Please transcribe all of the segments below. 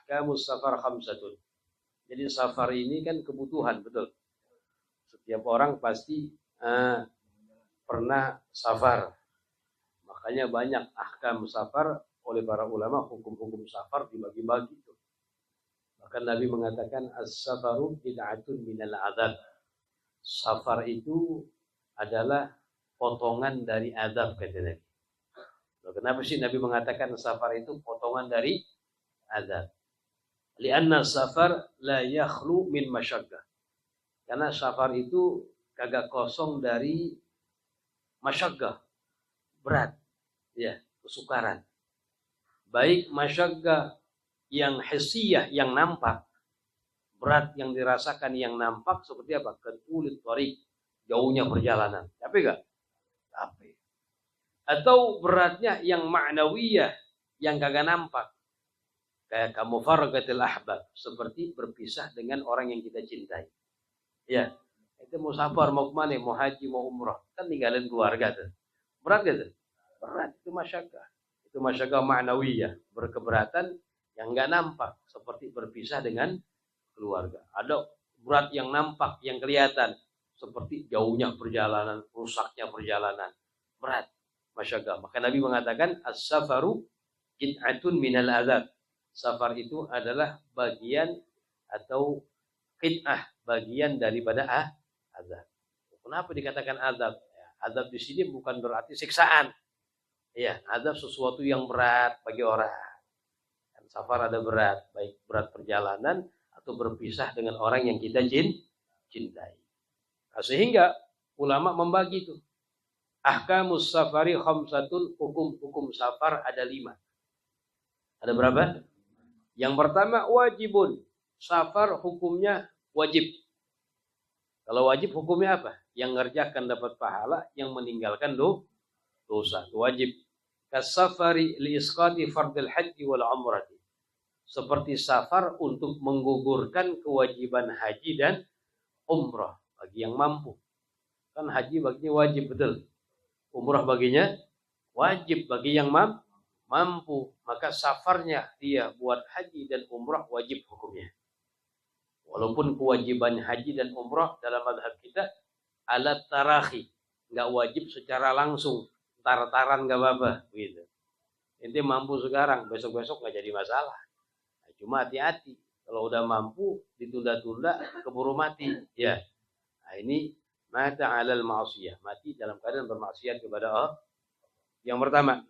ahkamus safar khamsatun. Jadi safar ini kan kebutuhan, betul. Setiap orang pasti pernah safar. Makanya banyak ahkam safar oleh para ulama, hukum-hukum safar dibagi-bagi. Bahkan Nabi mengatakan as-safaru bid'atun minal adab. Safar itu adalah potongan dari adab, kata Nabi. Kenapa sih Nabi mengatakan safar itu potongan dari adab? Lianna safar la yakhlu min masyaqqah. Karena safar itu kagak kosong dari masyaqqah, berat, ya, kesukaran. Baik masyaqqah yang hissiyah, yang nampak, berat yang dirasakan yang nampak seperti apa? Ketulit tarik, jauhnya perjalanan. Capek enggak? Capek. Atau beratnya yang ma'nawiyah, yang kagak nampak. Kayak kamu faragatil ahbab, seperti berpisah dengan orang yang kita cintai. Ya, itu mau safar, mau kemana, mau haji, mau umrah, kan tinggalin keluarga tuh. Berat gitu? Berat, itu masyaqqah. Itu masyaqqah ma'nawiyah, berkeberatan yang enggak nampak, seperti berpisah dengan keluarga. Ada berat yang nampak, yang kelihatan, seperti jauhnya perjalanan, rusaknya perjalanan. Berat, masyaqqah. Maka Nabi mengatakan as-safaru qit'atun minal azab. Safar itu adalah bagian atau qit'ah, bagian daripada azab. Kenapa dikatakan azab? Ya, azab di sini bukan berarti siksaan. Ya, azab sesuatu yang berat bagi orang. Dan safar ada berat, baik berat perjalanan atau berpisah dengan orang yang kita cintai. Nah, sehingga ulama membagi itu. Ahkamus safari khamsatun, hukum-hukum safar ada 5. Ada berapa? Yang pertama wajibun. Safar hukumnya wajib. Kalau wajib hukumnya apa? Yang ngerjakan dapat pahala, yang meninggalkan dosa. Wajib. Kasafari liisqati fardil haji wal umrati. Seperti safar untuk menggugurkan kewajiban haji dan umrah bagi yang mampu. Kan haji baginya wajib, betul. Umrah baginya wajib bagi yang mampu. Maka safarnya dia buat haji dan umrah wajib hukumnya. Walaupun kewajiban haji dan umrah dalam mazhab kita alat tarahi, nggak wajib secara langsung, tar-taran nggak apa-apa, gitu. Inti mampu sekarang, besok-besok nggak jadi masalah. Nah, cuma hati-hati, kalau udah mampu ditunda-tunda keburu mati, ya. Nah, ini mata alal ma'asiyah, mati dalam keadaan bermaksiat kepada Allah. Yang pertama,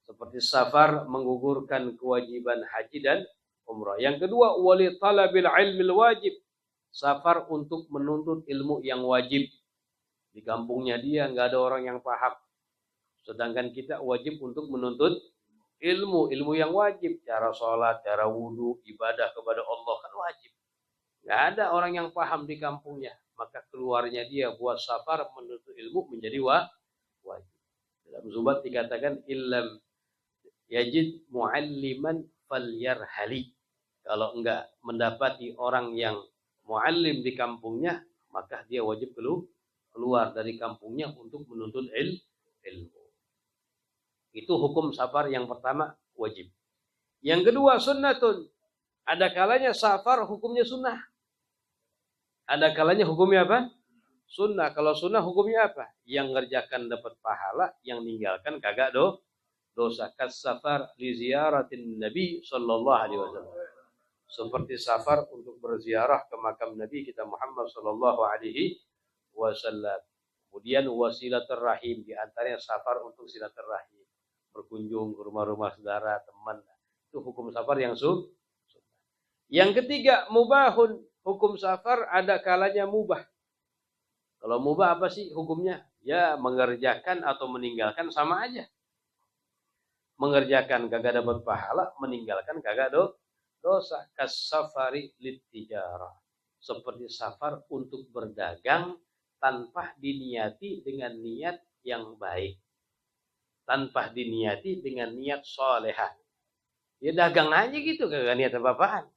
seperti safar menggugurkan kewajiban haji dan umrah. Yang kedua, wali talabil ilmil wajib. Safar untuk menuntut ilmu yang wajib. Di kampungnya dia nggak ada orang yang paham. Sedangkan kita wajib untuk menuntut ilmu yang wajib. Cara sholat, cara wudhu, ibadah kepada Allah kan wajib. Nggak ada orang yang paham di kampungnya. Maka keluarnya dia buat safar menuntut ilmu menjadi wajib. Dalam Zubat dikatakan illam yajid mu'alliman falyarhali. Kalau enggak mendapati orang yang mu'allim di kampungnya, maka dia wajib keluar dari kampungnya untuk menuntut ilmu. Itu hukum safar yang pertama, wajib. Yang kedua, sunnatun. Ada kalanya safar hukumnya sunnah. Ada kalanya hukumnya apa? Sunnah. Kalau sunnah hukumnya apa? Yang ngerjakan dapat pahala, yang ninggalkan kagak dosa. Kas-safar li ziyaratin Nabi sallallahu alaihi wasallam. Seperti safar untuk berziarah ke makam Nabi kita Muhammad sallallahu alaihi wasallam. Kemudian wasilaturrahim, di antaranya safar untuk silaturrahim, berkunjung ke rumah-rumah saudara, teman. Itu hukum safar yang sunnah. Yang ketiga, mubahun. Hukum safar ada kalanya mubah. Kalau mubah apa sih hukumnya? Ya mengerjakan atau meninggalkan sama aja. Mengerjakan kagak dapat pahala, meninggalkan kagak dosa. Kas-safari lit-tijarah. Seperti safar untuk berdagang tanpa diniati dengan niat yang baik. Tanpa diniati dengan niat solehah. Ya dagang aja gitu, kagak niat apa-apaan.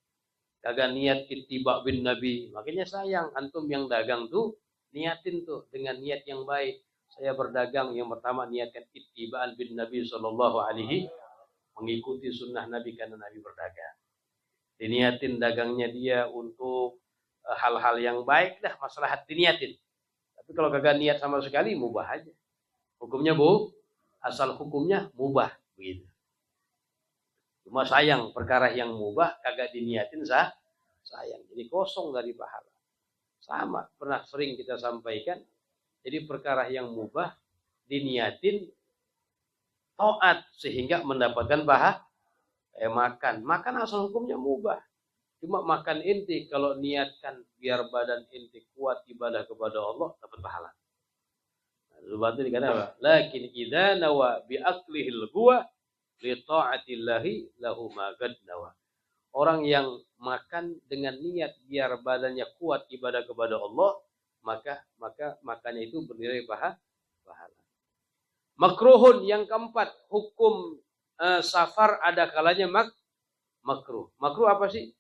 Kagak niat ittiba bin Nabi. Makanya sayang, antum yang dagang tuh niatin tuh dengan niat yang baik. Saya berdagang, yang pertama niatkan ittiba'an bin Nabi sallallahu alaihi, mengikuti sunnah Nabi karena Nabi berdagang. Diniatin dagangnya dia untuk hal-hal yang baik, dah maslahat diniatin. Tapi kalau kagak niat sama sekali, mubah aja. Hukumnya asal hukumnya mubah begitu. Cuma sayang perkara yang mubah kagak diniatin sayang. Jadi kosong dari pahala. Sama pernah sering kita sampaikan. Jadi perkara yang mubah diniatin taat sehingga mendapatkan pahala. Makan asal hukumnya mubah. Cuma makan inti kalau niatkan biar badan inti kuat ibadah kepada Allah dapat pahala. Sebab itu dikatakan apa? Lakin idza nawa bi aklihil ghuwa li ta'atillahi lahu ma qad nawa. Orang yang makan dengan niat biar badannya kuat ibadah kepada Allah, maka makannya itu bernilai pahala. Makruhun yang keempat, hukum safar ada kalanya makruh. Makruh apa sih?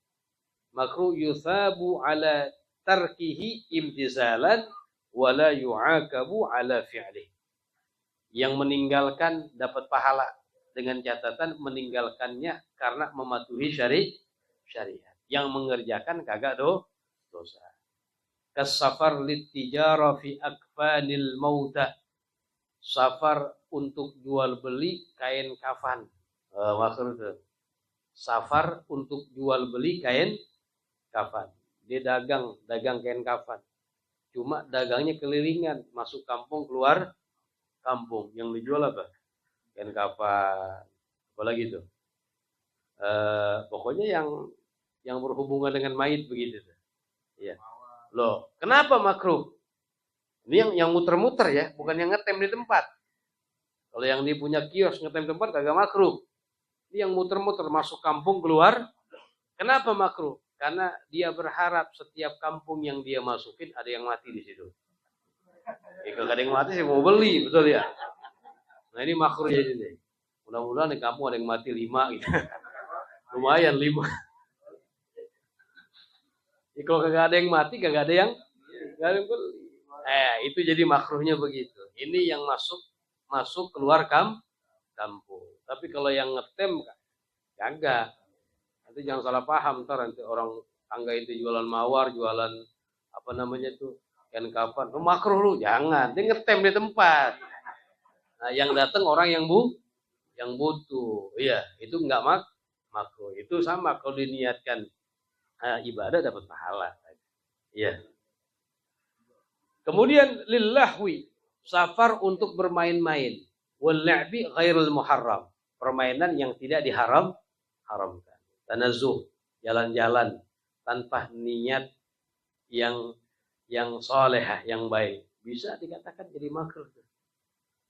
Makruh yuthabu ala tarkihi imtizalan wala yu'aqabu ala fi'lih. Yang meninggalkan dapat pahala dengan catatan meninggalkannya karena mematuhi syariat. Yang mengerjakan kagak dosa. Kasafar litijara fi akfanil mauta. Safar untuk jual beli kain kafan. Maksudnya safar untuk jual beli kain kafan. Dia dagang kain kafan. Cuma dagangnya kelilingan, masuk kampung keluar kampung. Yang dijual apa? Kain kafan. Apalagi itu? Pokoknya yang berhubungan dengan mayit begitu. Iya. Loh, kenapa makruh? Ini yang muter-muter ya, bukan yang ngetem di tempat. Kalau yang dia punya kios ngetem tempat kagak makruh. Ini yang muter-muter masuk kampung keluar. Kenapa makruh? Karena dia berharap setiap kampung yang dia masukin ada yang mati di situ. Kalau ada yang mati sih mau beli, betul ya. Nah ini makruh ya ini. Mudah-mudahan di kampung ada yang mati 5 gitu. Lumayan 5. Kalau kagak ada yang mati, kagak ada yang beli. Itu jadi makruhnya begitu. Ini yang masuk keluar kampung. Tapi kalau yang ngetem kagak. Nanti jangan salah paham, nanti orang tangga itu jualan mawar, jualan apa namanya tuh kain kafan, makruh lu, jangan, dia ngetem di tempat. Nah, yang datang orang yang butuh, iya itu nggak makruh. Itu sama kalau diniatkan ibadah dapat pahala, iya. Kemudian lillahwi, safar untuk bermain-main, wal la'bi ghairul muharram, permainan yang tidak haramkan. Tanazuh, jalan-jalan tanpa niat yang salehah, yang baik, bisa dikatakan jadi makruh.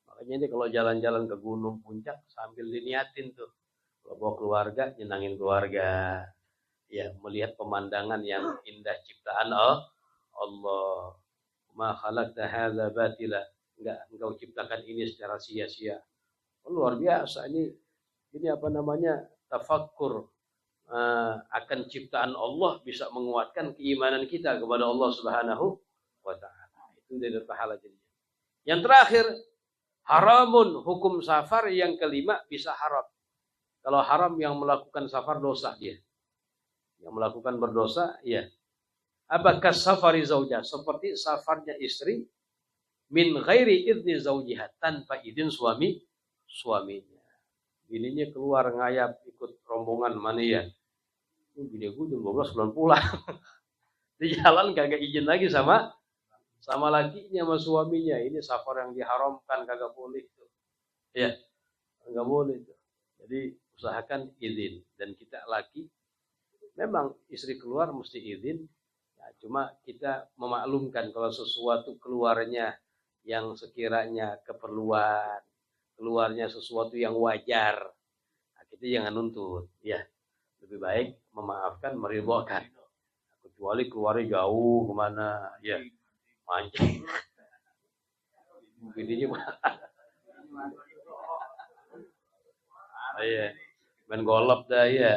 Makanya ini kalau jalan-jalan ke gunung puncak sambil diniatin tuh, kalau bawa keluarga, nyenangin keluarga, ya melihat pemandangan yang indah ciptaan Allah. Ma khalaqta hadza batila, enggak engkau ciptakan ini secara sia-sia. Luar biasa ini apa namanya tafakkur akan ciptaan Allah bisa menguatkan keimanan kita kepada Allah Subhanahu wa taala. Itu dari pahala jadinya. Yang terakhir, haramun, hukum safar yang kelima bisa haram. Kalau haram yang melakukan safar dosa dia. Yang melakukan berdosa, ya. Apakah safari zaujah, seperti safarnya istri min ghairi idzni zaujiha, tanpa izin suaminya. Bininya keluar ngayap ikut rombongan mania. Bini gue jam 12 belum pulang. Di jalan kagak izin lagi sama lakinya sama suaminya. Ini safar yang diharamkan, kagak boleh tuh. Ya, kagak boleh tuh. Jadi usahakan izin. Dan kita laki memang istri keluar mesti izin. Ya, cuma kita memaklumkan kalau sesuatu keluarnya yang sekiranya keperluan, keluarnya sesuatu yang wajar, nah, kita jangan nuntut, ya lebih baik memaafkan, meridhokan. Kecuali keluarnya jauh kemana, ya mancing, begini ya, main golop dah ya,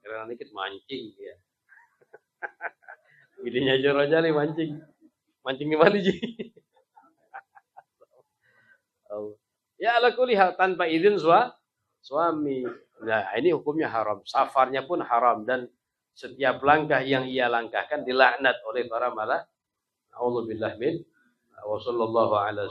karena dikit mancing ya, begininya aja nih mancing gimana sih? Ya ala kulli hal tanpa izin suami. Nah, ini hukumnya haram. Safarnya pun haram dan setiap langkah yang ia langkahkan dilaknat oleh para malaikat. A'udzubillah min wa sallallahu ala